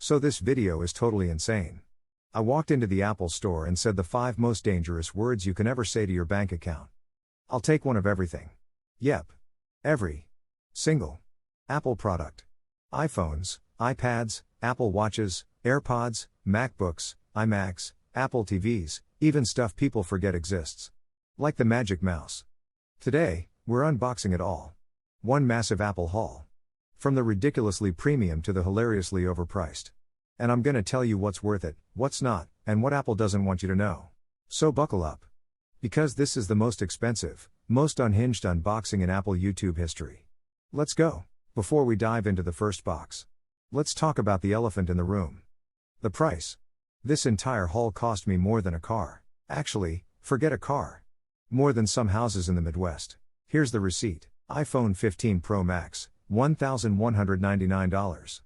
So this video is totally insane. I walked into the Apple store and said the 5 most dangerous words you can ever say to your bank account. I'll take one of everything. Yep. Every single Apple product. iPhones, iPads, Apple Watches, AirPods, MacBooks, iMacs, Apple TVs, even stuff people forget exists. Like the Magic Mouse. Today, we're unboxing it all. One massive Apple haul. From the ridiculously premium to the hilariously overpriced. And I'm gonna tell you what's worth it, what's not, and what Apple doesn't want you to know. So buckle up. Because this is the most expensive, most unhinged unboxing in Apple YouTube history. Let's go. Before we dive into the first box, let's talk about the elephant in the room. The price. This entire haul cost me more than a car. Actually, forget a car. More than some houses in the Midwest. Here's the receipt. iPhone 15 Pro Max, $1,199.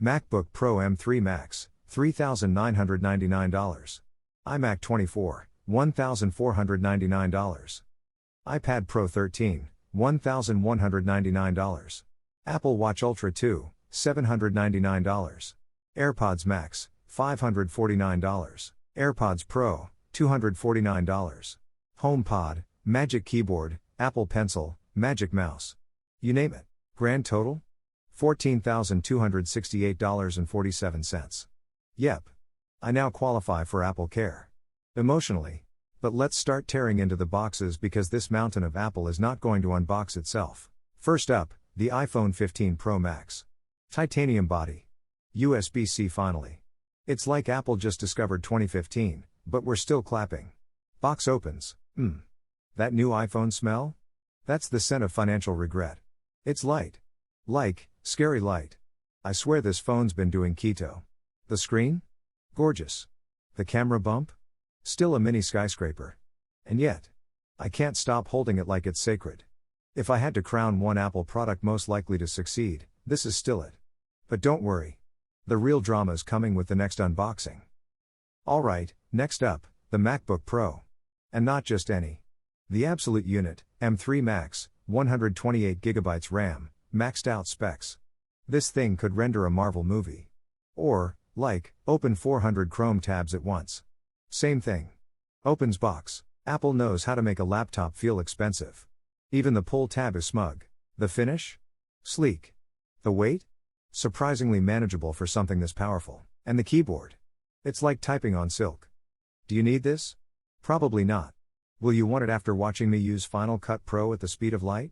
MacBook Pro M3 Max, $3,999. iMac 24, $1,499. iPad Pro 13, $1,199. Apple Watch Ultra 2, $799. AirPods Max, $549. AirPods Pro, $249. HomePod, Magic Keyboard, Apple Pencil, Magic Mouse. You name it. Grand total? $14,268.47. Yep. I now qualify for Apple Care. Emotionally. But let's start tearing into the boxes because this mountain of Apple is not going to unbox itself. First up, the iPhone 15 Pro Max. Titanium body. USB-C finally. It's like Apple just discovered 2015, but we're still clapping. Box opens. That new iPhone smell? That's the scent of financial regret. It's light. Like, scary light. I swear this phone's been doing keto. The screen? Gorgeous. The camera bump? Still a mini skyscraper. And yet, I can't stop holding it like it's sacred. If I had to crown one Apple product most likely to succeed, this is still it. But don't worry. The real drama's coming with the next unboxing. Alright, next up, the MacBook Pro. And not just any. The absolute unit, M3 Max, 128GB RAM, maxed out specs. This thing could render a Marvel movie. Or, like, open 400 Chrome tabs at once. Same thing. Opens box. Apple knows how to make a laptop feel expensive. Even the pull tab is smug. The finish? Sleek. The weight? Surprisingly manageable for something this powerful. And the keyboard? It's like typing on silk. Do you need this? Probably not. Will you want it after watching me use Final Cut Pro at the speed of light?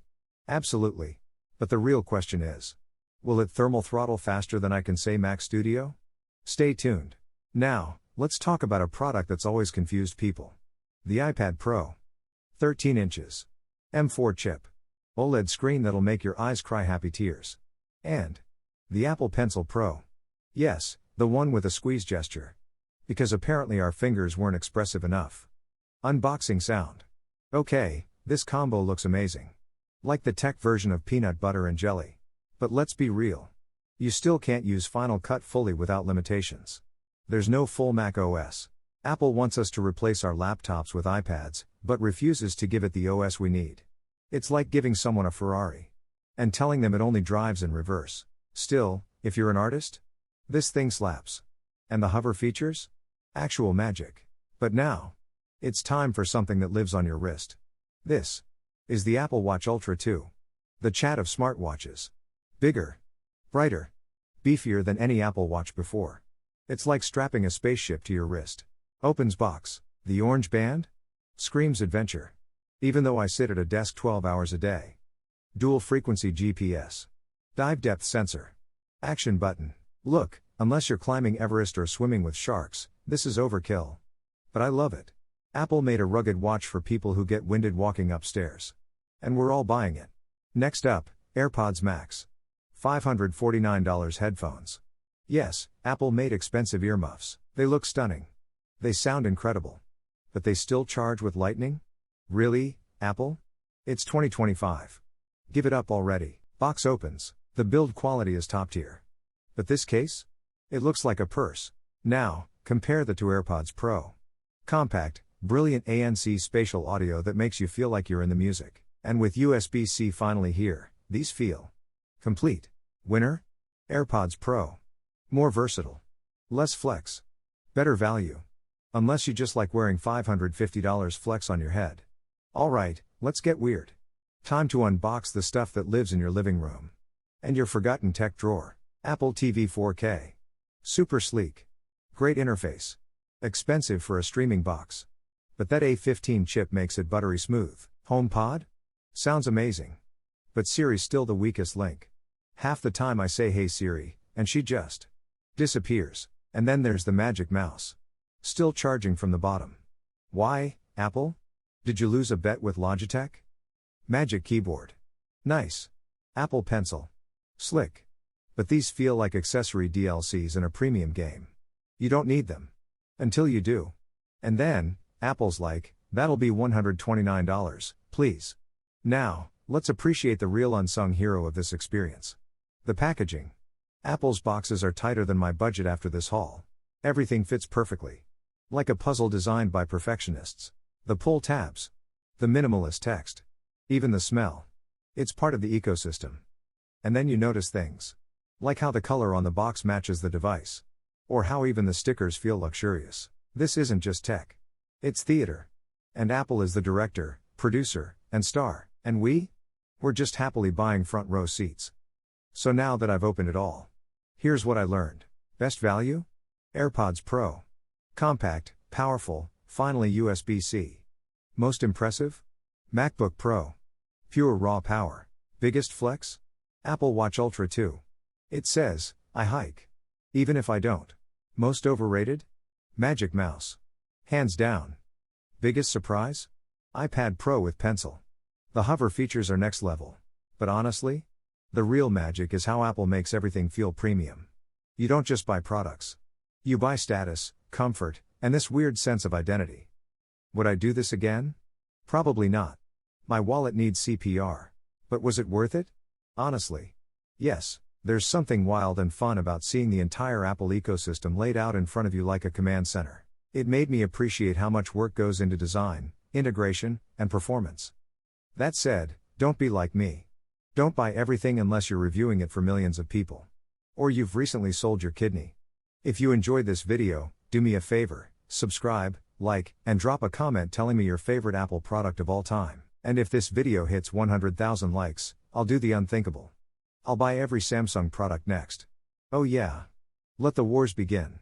Absolutely. But the real question is, will it thermal throttle faster than I can say Mac Studio? Stay tuned. Now, let's talk about a product that's always confused people. The iPad Pro. 13 inches. M4 chip. OLED screen that'll make your eyes cry happy tears. And the Apple Pencil Pro. Yes, the one with a squeeze gesture. Because apparently our fingers weren't expressive enough. Unboxing sound. Okay, this combo looks amazing. Like the tech version of peanut butter and jelly. But let's be real. You still can't use Final Cut fully without limitations. There's no full Mac OS. Apple wants us to replace our laptops with iPads, but refuses to give it the OS we need. It's like giving someone a Ferrari. And telling them it only drives in reverse. Still, if you're an artist, this thing slaps. And the hover features? Actual magic. But now, it's time for something that lives on your wrist. This is the Apple Watch Ultra 2. The chat of smartwatches. Bigger, brighter, beefier than any Apple Watch before. It's like strapping a spaceship to your wrist. Opens box. The orange band? Screams adventure. Even though I sit at a desk 12 hours a day. Dual frequency GPS. Dive depth sensor. Action button. Look, unless you're climbing Everest or swimming with sharks, this is overkill. But I love it. Apple made a rugged watch for people who get winded walking upstairs. And we're all buying it. Next up, AirPods Max. $549 headphones. Yes, Apple made expensive earmuffs. They look stunning. They sound incredible. But they still charge with Lightning? Really, Apple? It's 2025. Give it up already. Box opens. The build quality is top tier. But this case? It looks like a purse. Now, compare the two AirPods Pro. Compact, brilliant ANC spatial audio that makes you feel like you're in the music. And with USB-C finally here, these feel complete. Winner? AirPods Pro. More versatile. Less flex. Better value. Unless you just like wearing $550 flex on your head. Alright, let's get weird. Time to unbox the stuff that lives in your living room. And your forgotten tech drawer. Apple TV 4K. Super sleek. Great interface. Expensive for a streaming box. But that A15 chip makes it buttery smooth. HomePod? Sounds amazing. But Siri's still the weakest link. Half the time I say hey Siri, and she just disappears. And then there's the magic mouse. Still charging from the bottom. Why, Apple? Did you lose a bet with Logitech? Magic keyboard. Nice. Apple Pencil. Slick. But these feel like accessory DLCs in a premium game. You don't need them. Until you do. And then, Apple's like, that'll be $129, please. Now, let's appreciate the real unsung hero of this experience. The packaging. Apple's boxes are tighter than my budget after this haul. Everything fits perfectly. Like a puzzle designed by perfectionists. The pull tabs. The minimalist text. Even the smell. It's part of the ecosystem. And then you notice things. Like how the color on the box matches the device. Or how even the stickers feel luxurious. This isn't just tech. It's theater. And Apple is the director, producer, and star. And we're just happily buying front row seats. So now that I've opened it all. Here's what I learned. Best value? AirPods Pro. Compact, powerful, finally USB-C. Most impressive? MacBook Pro. Pure raw power. Biggest flex? Apple Watch Ultra 2. It says, I hike. Even if I don't. Most overrated? Magic mouse. Hands down. Biggest surprise? iPad Pro with pencil. The hover features are next level. But honestly? The real magic is how Apple makes everything feel premium. You don't just buy products. You buy status, comfort, and this weird sense of identity. Would I do this again? Probably not. My wallet needs CPR. But was it worth it? Honestly. Yes, there's something wild and fun about seeing the entire Apple ecosystem laid out in front of you like a command center. It made me appreciate how much work goes into design, integration, and performance. That said, don't be like me. Don't buy everything unless you're reviewing it for millions of people. Or you've recently sold your kidney. If you enjoyed this video, do me a favor, subscribe, like, and drop a comment telling me your favorite Apple product of all time. And if this video hits 100,000 likes, I'll do the unthinkable. I'll buy every Samsung product next. Oh yeah. Let the wars begin.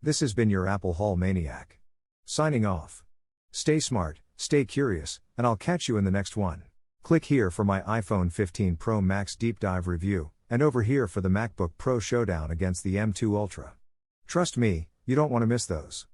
This has been your Apple Haul Maniac. Signing off. Stay smart, stay curious, and I'll catch you in the next one. Click here for my iPhone 15 Pro Max deep dive review, and over here for the MacBook Pro showdown against the M2 Ultra. Trust me, you don't want to miss those.